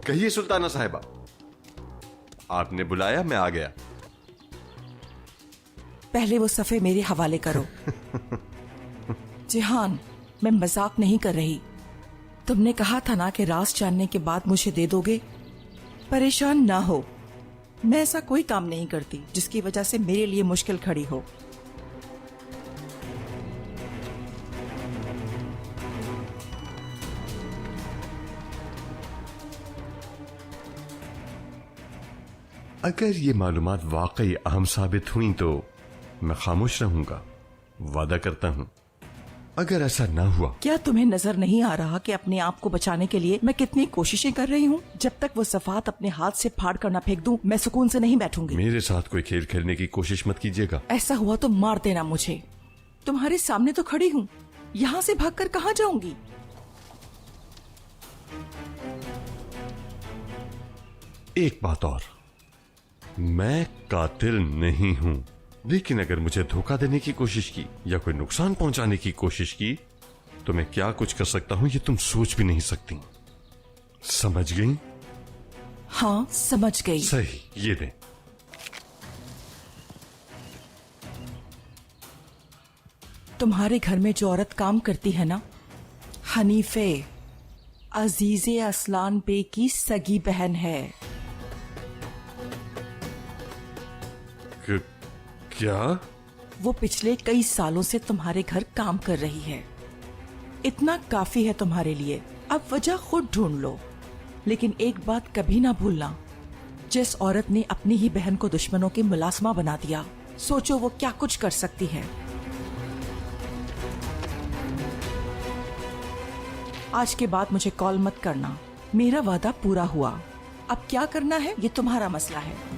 कहिए सुल्ताना साहिबा, आपने बुलाया, मैं आ गया। पहले वो सफ़े मेरे हवाले करो। जिहान, मैं मजाक नहीं कर रही। तुमने कहा था ना कि राज जानने के बाद मुझे दे दोगे। परेशान ना हो, मैं ऐसा कोई काम नहीं करती जिसकी वजह से मेरे लिए मुश्किल खड़ी हो। अगर ये मालूमात वाकई अहम साबित हुई तो मैं खामोश रहूंगा, वादा करता हूं। अगर ऐसा ना हुआ, क्या तुम्हें नजर नहीं आ रहा कि अपने आप को बचाने के लिए मैं कितनी कोशिशें कर रही हूँ? जब तक वो सफात अपने हाथ से फाड़ कर ना फेंक दूं, मैं सुकून से नहीं बैठूंगी। मेरे साथ कोई खेल खेलने की कोशिश मत कीजिएगा। ऐसा हुआ तो मार देना मुझे। तुम्हारे सामने तो खड़ी हूँ, यहाँ से भागकर कहाँ जाऊंगी? एक बात और, मैं कातिल नहीं हूं, लेकिन अगर मुझे धोखा देने की कोशिश की या कोई नुकसान पहुंचाने की कोशिश की तो मैं क्या कुछ कर सकता हूं ये तुम सोच भी नहीं सकती। समझ गई? हाँ, समझ गई। सही, ये ले। तुम्हारे घर में जो औरत काम करती है ना, हनीफे, अजीजे असलान बे की सगी बहन है। क्या? वो पिछले कई सालों से तुम्हारे घर काम कर रही है। इतना काफी है तुम्हारे लिए। अब वजह खुद ढूंढ लो, लेकिन एक बात कभी ना भूलना, जिस औरत ने अपनी ही बहन को दुश्मनों की मुलाजमा बना दिया, सोचो वो क्या कुछ कर सकती है। आज के बाद मुझे कॉल मत करना, मेरा वादा पूरा हुआ। अब क्या करना है ये तुम्हारा मसला है।